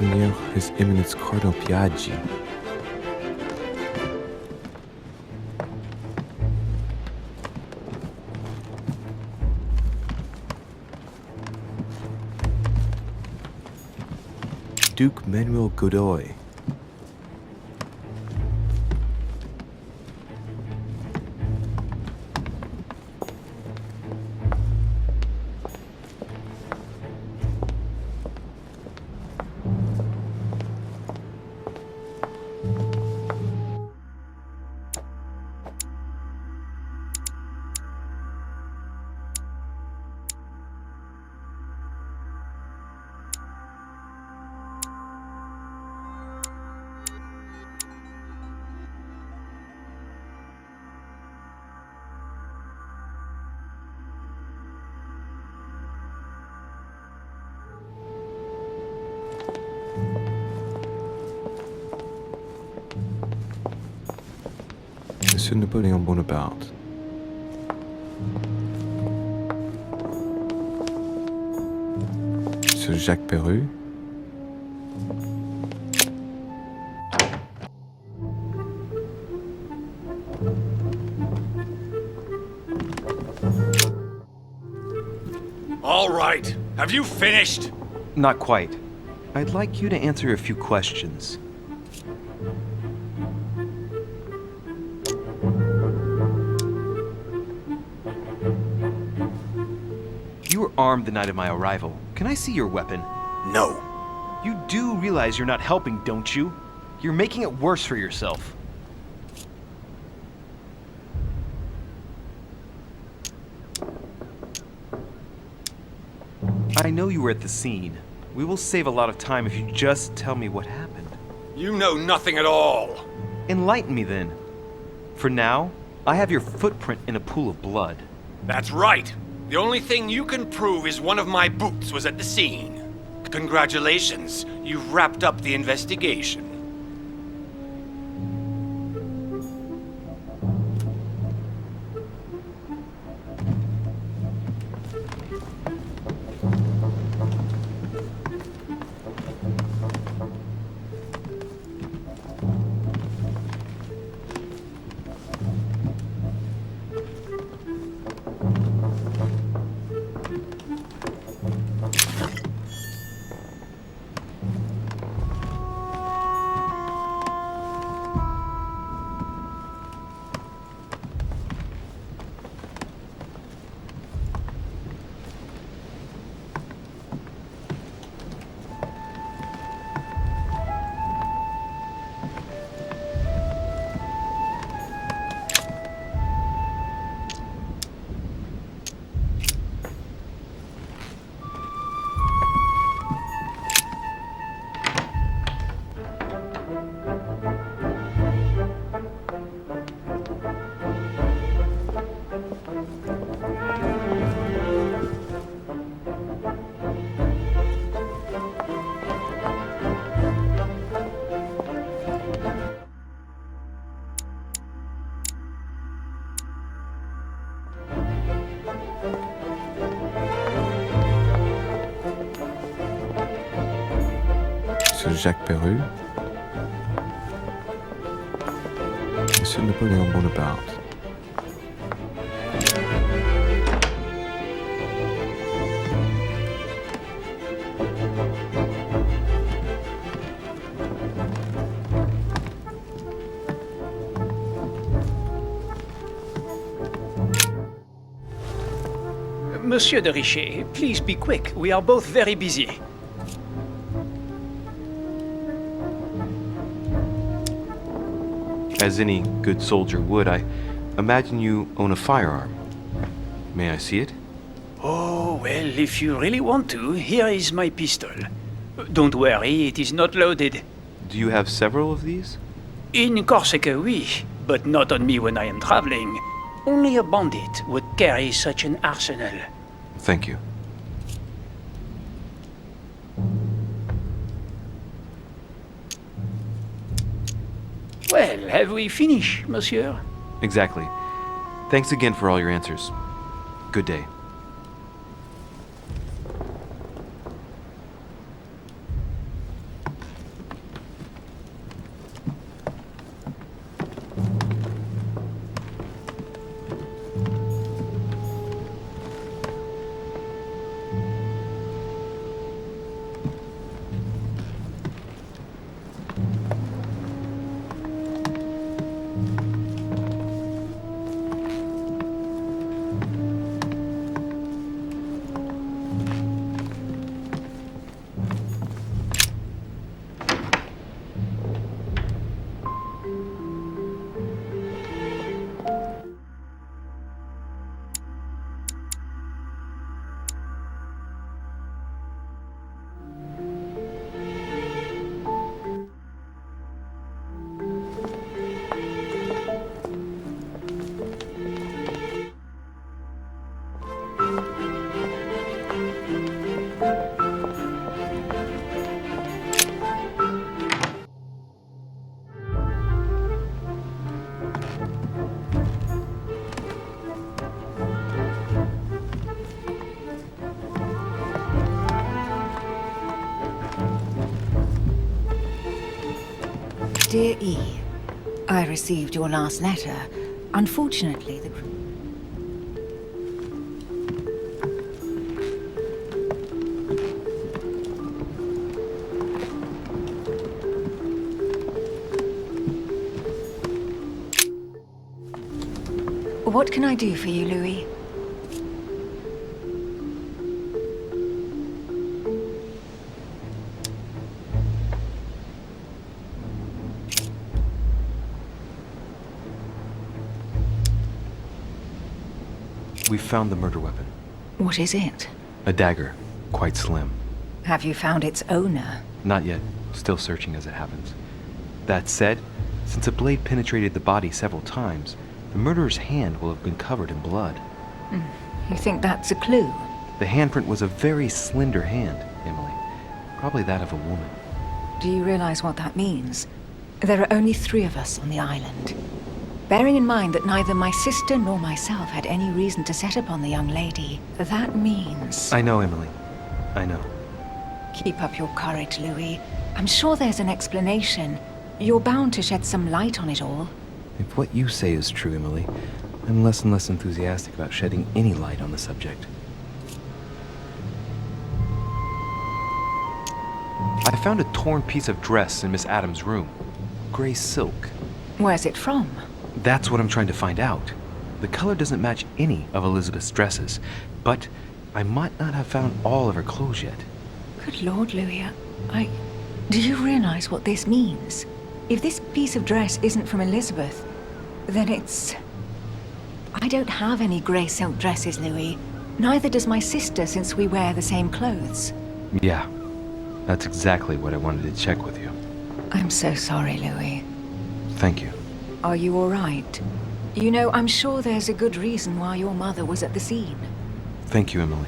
Monseigneur His Eminence Cardinal Piaggi. Duke Manuel Godoy. Monsieur Napoléon Bonaparte. Monsieur Jacques Perru. All right. Have you finished? Not quite. I'd like you to answer a few questions. You were armed the night of my arrival. Can I see your weapon? No. You do realize you're not helping, don't you? You're making it worse for yourself. I know you were at the scene. We will save a lot of time if you just tell me what happened. You know nothing at all. Enlighten me then. For now, I have your footprint in a pool of blood. That's right. The only thing you can prove is one of my boots was at the scene. Congratulations. You've wrapped up the investigation. Monsieur Jacques Perru. Monsieur Napoléon Bonaparte. Monsieur de Richet, please be quick. We are both very busy. As any good soldier would, I imagine you own a firearm. May I see it? Oh, well, if you really want to, here is my pistol. Don't worry, it is not loaded. Do you have several of these? In Corsica, oui, but not on me when I am traveling. Only a bandit would carry such an arsenal. Thank you. Well, have we finished, monsieur? Exactly. Thanks again for all your answers. Good day. Dear E, I received your last letter. Unfortunately, the... What can I do for you, Louis? We've found the murder weapon. What is it? A dagger. Quite slim. Have you found its owner? Not yet. Still searching as it happens. That said, since a blade penetrated the body several times, the murderer's hand will have been covered in blood. You think that's a clue? The handprint was a very slender hand, Emily. Probably that of a woman. Do you realize what that means? There are only 3 of us on the island. Bearing in mind that neither my sister nor myself had any reason to set upon the young lady, that means... I know, Emily. I know. Keep up your courage, Louis. I'm sure there's an explanation. You're bound to shed some light on it all. If what you say is true, Emily, I'm less and less enthusiastic about shedding any light on the subject. I found a torn piece of dress in Miss Adams' room. Gray silk. Where's it from? That's what I'm trying to find out. The color doesn't match any of Elizabeth's dresses, but I might not have found all of her clothes yet. Good Lord, Louis, Do you realize what this means? If this piece of dress isn't from Elizabeth, then it's... I don't have any grey silk dresses, Louis. Neither does my sister, since we wear the same clothes. Yeah, that's exactly what I wanted to check with you. I'm so sorry, Louis. Thank you. Are you all right? You know, I'm sure there's a good reason why your mother was at the scene. Thank you, Emily.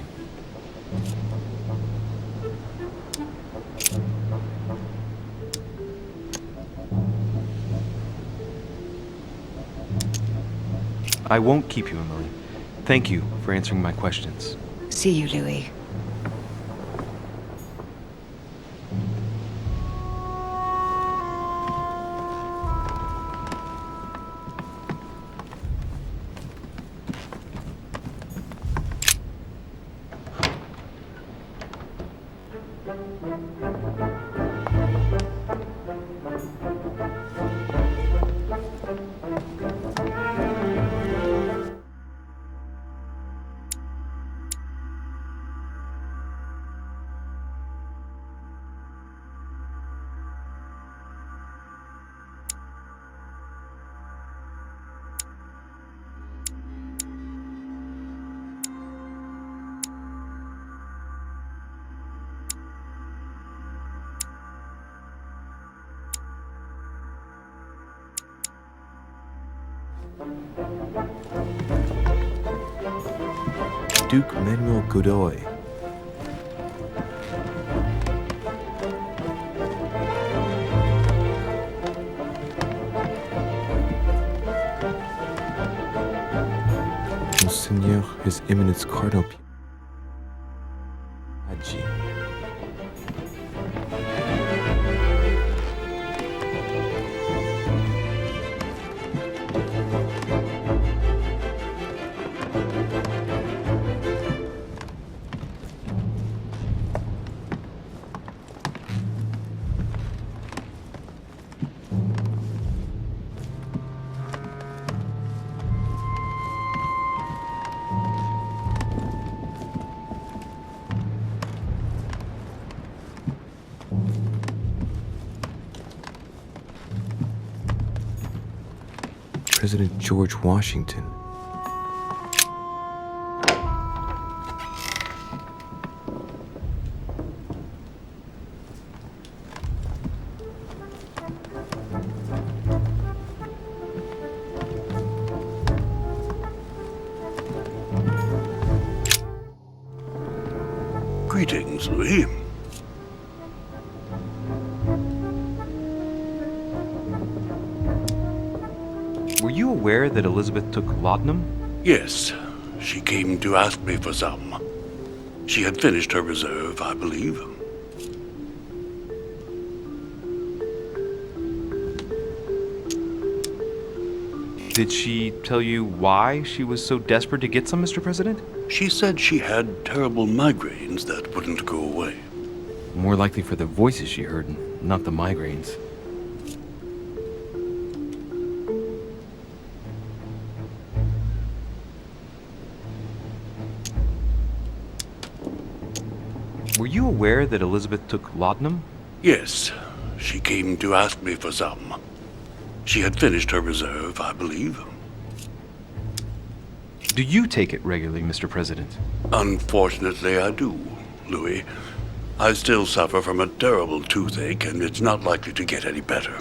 I won't keep you, Emily. Thank you for answering my questions. See you, Louis. Duke Manuel Godoy. Monseigneur, His Eminence Cardinal Hadji. President George Washington. Greetings, Louis. Were you aware that Elizabeth took laudanum? Yes, she came to ask me for some. She had finished her reserve, I believe. Did she tell you why she was so desperate to get some, Mr. President? She said she had terrible migraines that wouldn't go away. More likely for the voices she heard, not the migraines. Were you aware that Elizabeth took laudanum? Yes, she came to ask me for some. She had finished her reserve, I believe. Do you take it regularly, Mr. President? Unfortunately, I do, Louis. I still suffer from a terrible toothache, and it's not likely to get any better.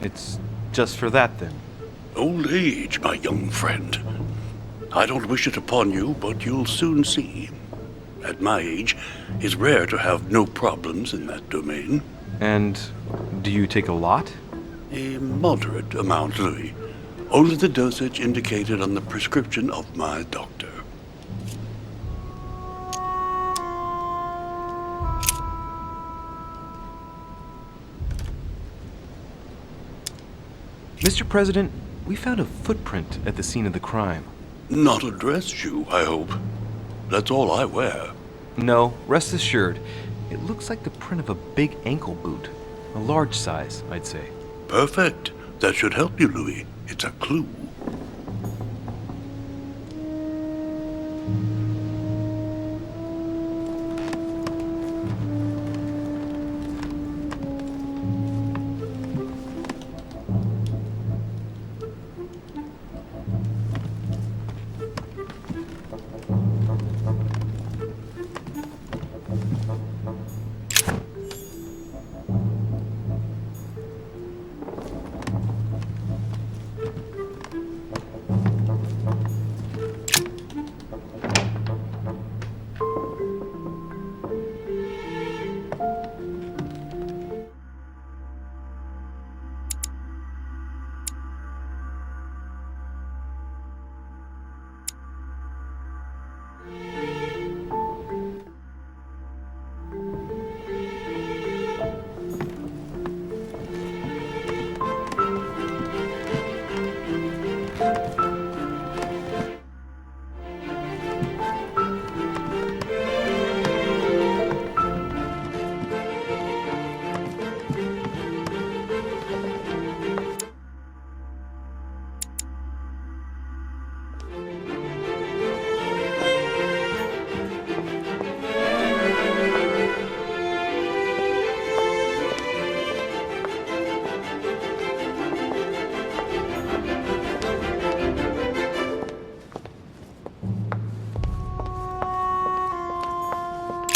It's just for that, then. Old age, my young friend. I don't wish it upon you, but you'll soon see. At my age, it's rare to have no problems in that domain. And do you take a lot? A moderate amount, Louis. Only the dosage indicated on the prescription of my doctor. Mr. President, we found a footprint at the scene of the crime. Not a dress shoe, I hope. That's all I wear. No, rest assured, it looks like the print of a big ankle boot. A large size, I'd say. Perfect. That should help you, Louis. It's a clue.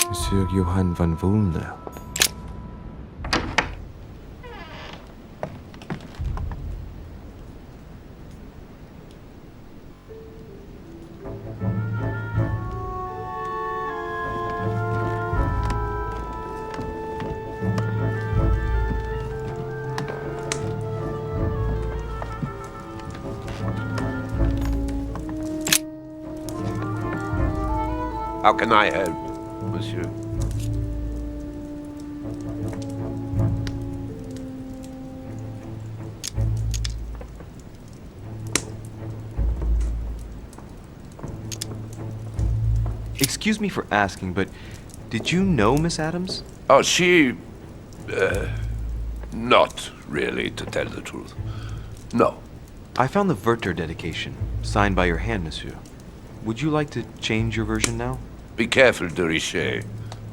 Monsieur Johann van Wulner. How can I help, monsieur? Excuse me for asking, but did you know Miss Adams? Oh, she... not really, to tell the truth. No. I found the Werther dedication, signed by your hand, monsieur. Would you like to change your version now? Be careful, de Richet.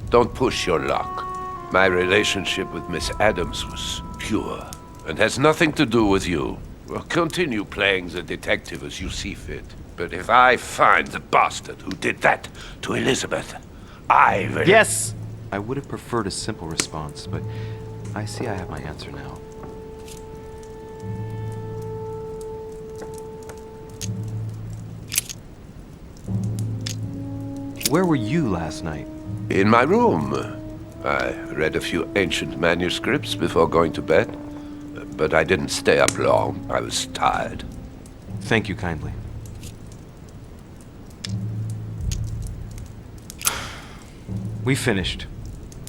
Don't push your luck. My relationship with Miss Adams was pure, and has nothing to do with you. Well, continue playing the detective as you see fit. But if I find the bastard who did that to Elizabeth, I will... Yes! I would have preferred a simple response, but I see I have my answer now. Where were you last night? In my room. I read a few ancient manuscripts before going to bed. But I didn't stay up long. I was tired. Thank you kindly. We finished.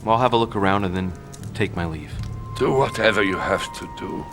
I'll have a look around and then take my leave. Do whatever you have to do.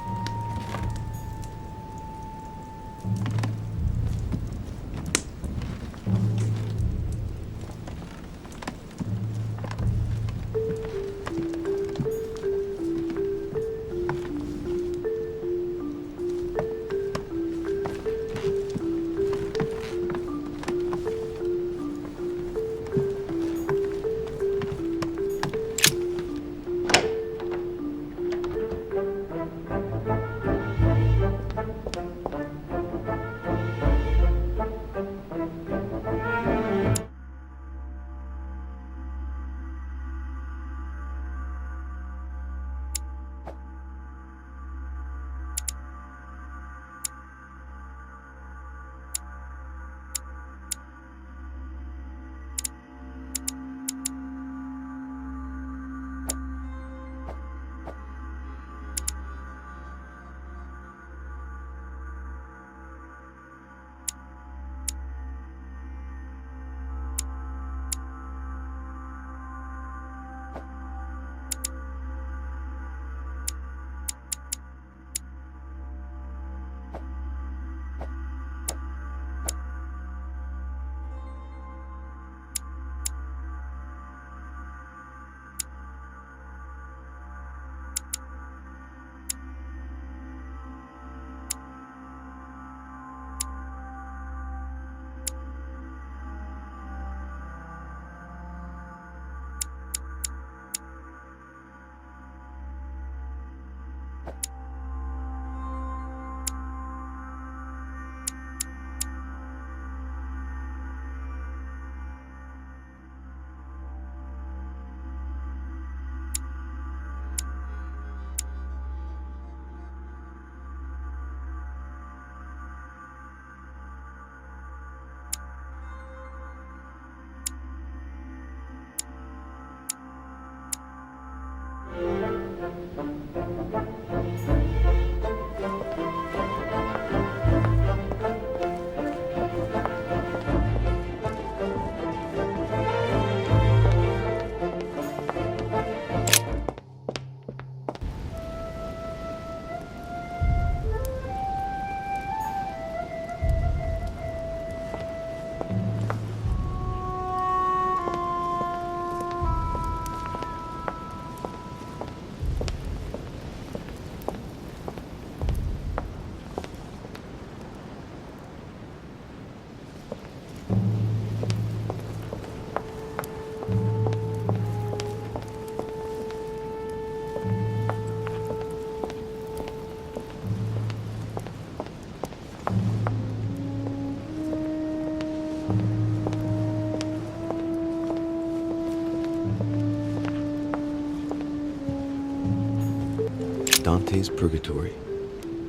Dante's Purgatory.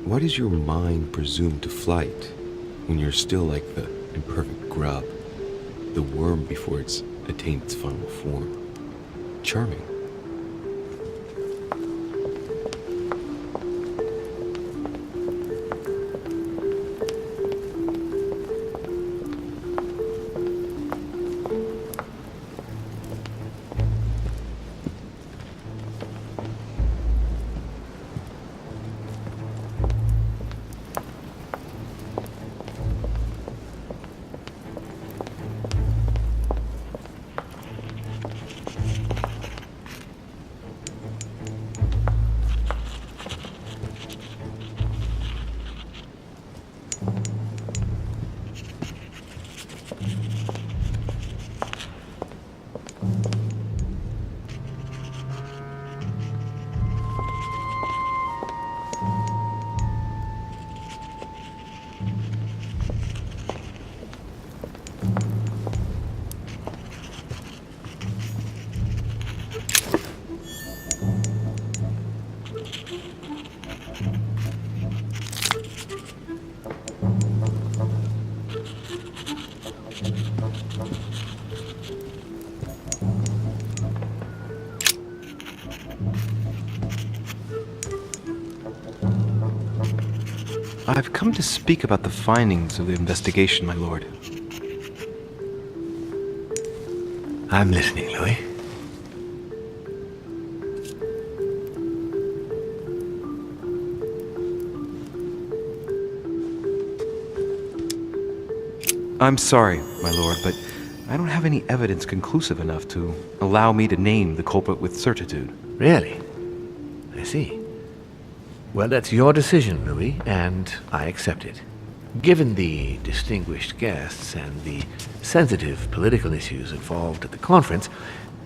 Why does your mind presume to flight when you're still like the imperfect grub, the worm before it's attained its final form? Charming. I've come to speak about the findings of the investigation, my lord. I'm listening, Louis. I'm sorry, my lord, but I don't have any evidence conclusive enough to allow me to name the culprit with certitude. Really? I see. Well, that's your decision, Louis, and I accept it. Given the distinguished guests and the sensitive political issues involved at the conference,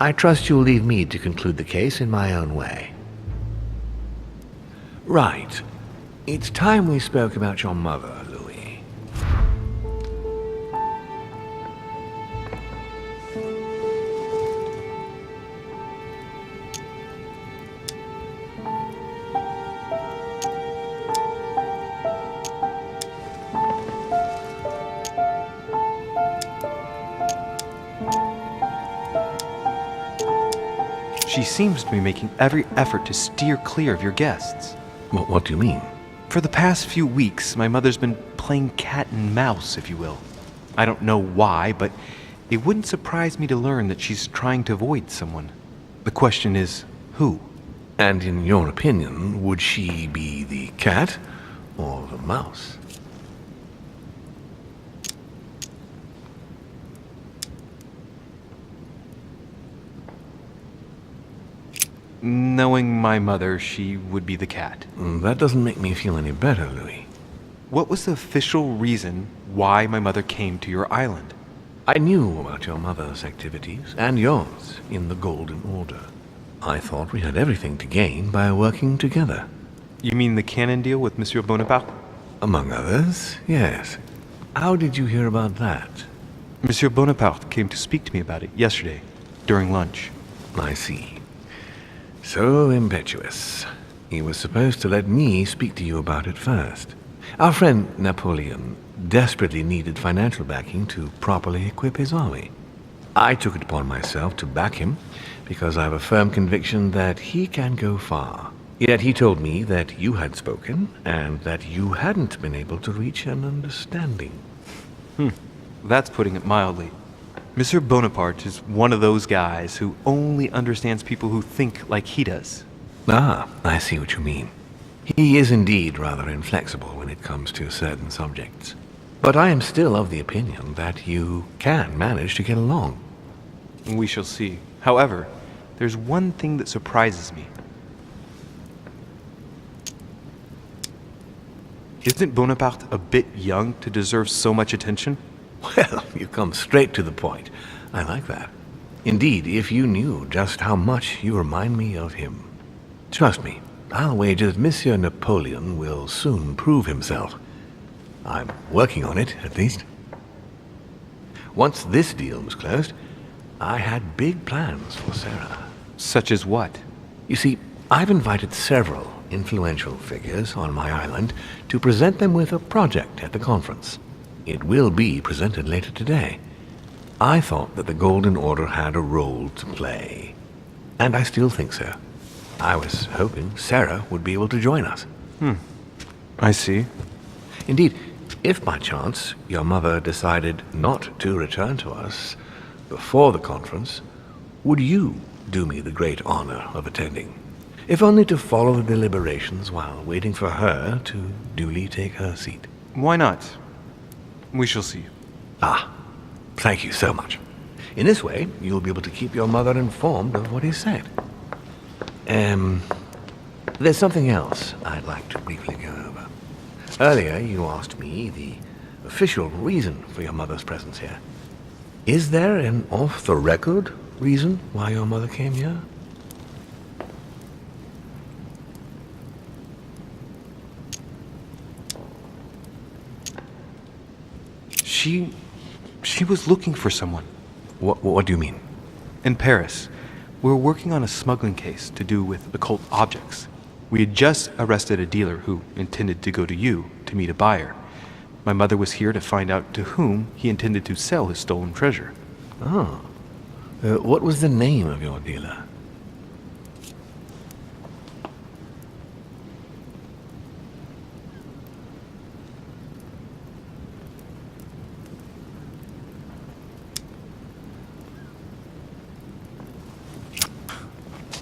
I trust you'll leave me to conclude the case in my own way. Right. It's time we spoke about your mother, Louis. She seems to be making every effort to steer clear of your guests. What do you mean? For the past few weeks, my mother's been playing cat and mouse, if you will. I don't know why, but it wouldn't surprise me to learn that she's trying to avoid someone. The question is, who? And in your opinion, would she be the cat or the mouse? Knowing my mother, she would be the cat. That doesn't make me feel any better, Louis. What was the official reason why my mother came to your island? I knew about your mother's activities, and yours, in the Golden Order. I thought we had everything to gain by working together. You mean the cannon deal with Monsieur Bonaparte? Among others, yes. How did you hear about that? Monsieur Bonaparte came to speak to me about it yesterday, during lunch. I see. So impetuous. He was supposed to let me speak to you about it first. Our friend Napoleon desperately needed financial backing to properly equip his army. I took it upon myself to back him because I have a firm conviction that he can go far. Yet he told me that you had spoken and that you hadn't been able to reach an understanding. That's putting it mildly. Monsieur Bonaparte is one of those guys who only understands people who think like he does. Ah, I see what you mean. He is indeed rather inflexible when it comes to certain subjects. But I am still of the opinion that you can manage to get along. We shall see. However, there's one thing that surprises me. Isn't Bonaparte a bit young to deserve so much attention? Well, you come straight to the point. I like that. Indeed, if you knew just how much you remind me of him. Trust me, I'll wager that Monsieur Napoleon will soon prove himself. I'm working on it, at least. Once this deal was closed, I had big plans for Sarah. Such as what? You see, I've invited several influential figures on my island to present them with a project at the conference. It will be presented later today. I thought that the Golden Order had a role to play. And I still think so. I was hoping Sarah would be able to join us. I see. Indeed, if by chance your mother decided not to return to us before the conference, would you do me the great honor of attending? If only to follow the deliberations while waiting for her to duly take her seat. Why not? We shall see. Ah, thank you so much. In this way, you'll be able to keep your mother informed of what is said. There's something else I'd like to briefly go over. Earlier, you asked me the official reason for your mother's presence here. Is there an off-the-record reason why your mother came here? She was looking for someone. What do you mean? In Paris, we were working on a smuggling case to do with occult objects. We had just arrested a dealer who intended to go to you to meet a buyer. My mother was here to find out to whom he intended to sell his stolen treasure. Oh. What was the name of your dealer?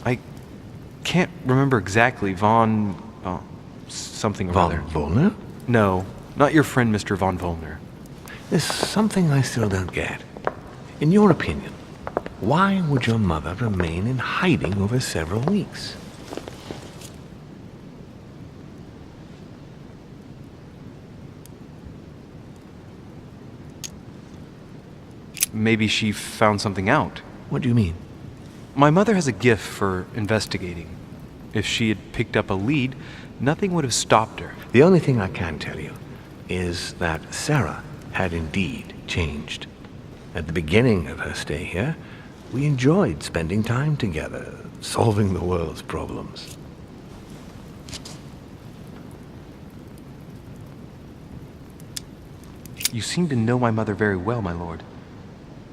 I can't remember exactly. Something or Von other. Volner? No, not your friend, Mr. Von Volner. There's something I still don't get. In your opinion, why would your mother remain in hiding over several weeks? Maybe she found something out. What do you mean? My mother has a gift for investigating. If she had picked up a lead, nothing would have stopped her. The only thing I can tell you is that Sarah had indeed changed. At the beginning of her stay here, we enjoyed spending time together, solving the world's problems. You seem to know my mother very well, my lord.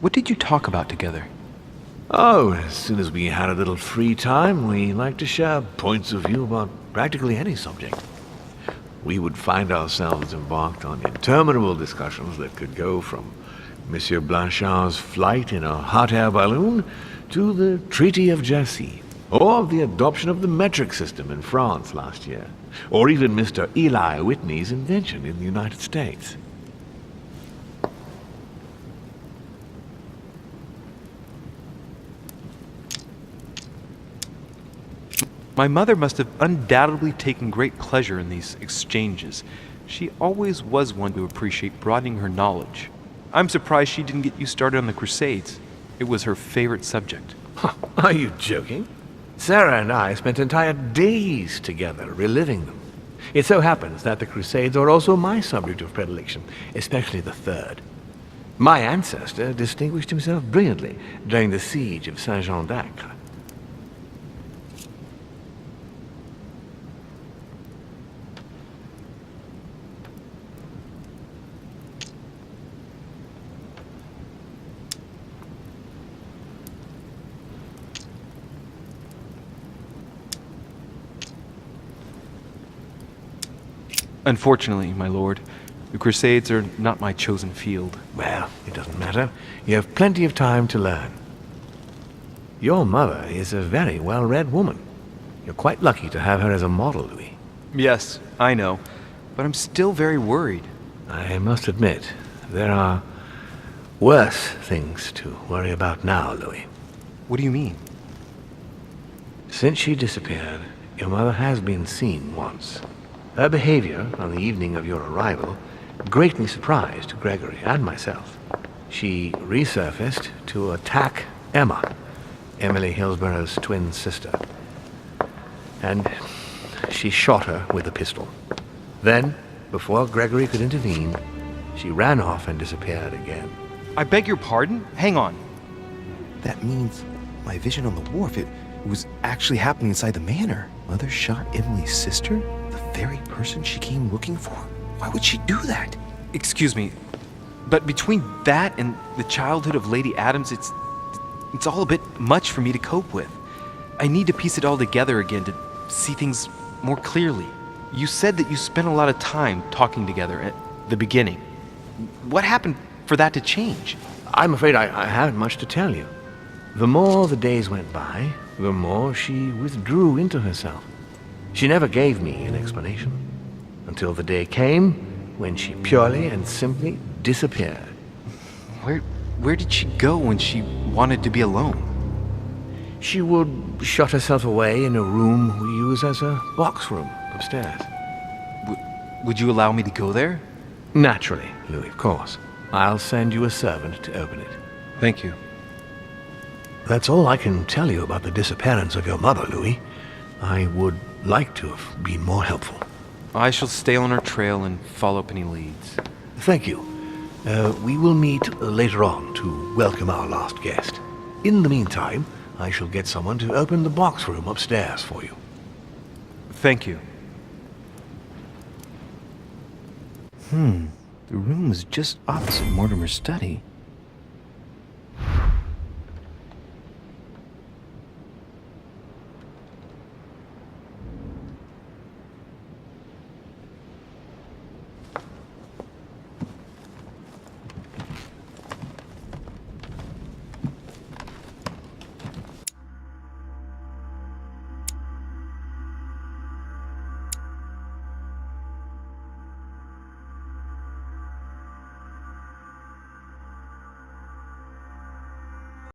What did you talk about together? Oh, as soon as we had a little free time, we liked to share points of view about practically any subject. We would find ourselves embarked on interminable discussions that could go from Monsieur Blanchard's flight in a hot air balloon to the Treaty of Jassy, or the adoption of the metric system in France last year, or even Mr. Eli Whitney's invention in the United States. My mother must have undoubtedly taken great pleasure in these exchanges. She always was one to appreciate broadening her knowledge. I'm surprised she didn't get you started on the Crusades. It was her favorite subject. Are you joking? Sarah and I spent entire days together reliving them. It so happens that the Crusades are also my subject of predilection, especially the third. My ancestor distinguished himself brilliantly during the siege of Saint-Jean d'Acre. Unfortunately, my lord, the Crusades are not my chosen field. Well, it doesn't matter. You have plenty of time to learn. Your mother is a very well-read woman. You're quite lucky to have her as a model, Louis. Yes, I know, but I'm still very worried. I must admit, there are worse things to worry about now, Louis. What do you mean? Since she disappeared, your mother has been seen once. Her behavior on the evening of your arrival greatly surprised Gregory and myself. She resurfaced to attack Emma, Emily Hillsborough's twin sister. And she shot her with a pistol. Then, before Gregory could intervene, she ran off and disappeared again. I beg your pardon? Hang on. That means my vision on the wharf, it was actually happening inside the manor. Mother shot Emily's sister? The very person she came looking for? Why would she do that? Excuse me, but between that and the childhood of Lady Adams, it's all a bit much for me to cope with. I need to piece it all together again to see things more clearly. You said that you spent a lot of time talking together at the beginning. What happened for that to change? I'm afraid I haven't much to tell you. The more the days went by, the more she withdrew into herself. She never gave me an explanation, until the day came when she purely and simply disappeared. Where did she go when she wanted to be alone? She would shut herself away in a room we use as a box room upstairs. Would you allow me to go there? Naturally, Louis, of course. I'll send you a servant to open it. Thank you. That's all I can tell you about the disappearance of your mother, Louis. I would like to have been more helpful. I shall stay on her trail and follow up any leads. Thank you. We will meet later on to welcome our last guest. In the meantime, I shall get someone to open the box room upstairs for you. Thank you. The room was just opposite Mortimer's study.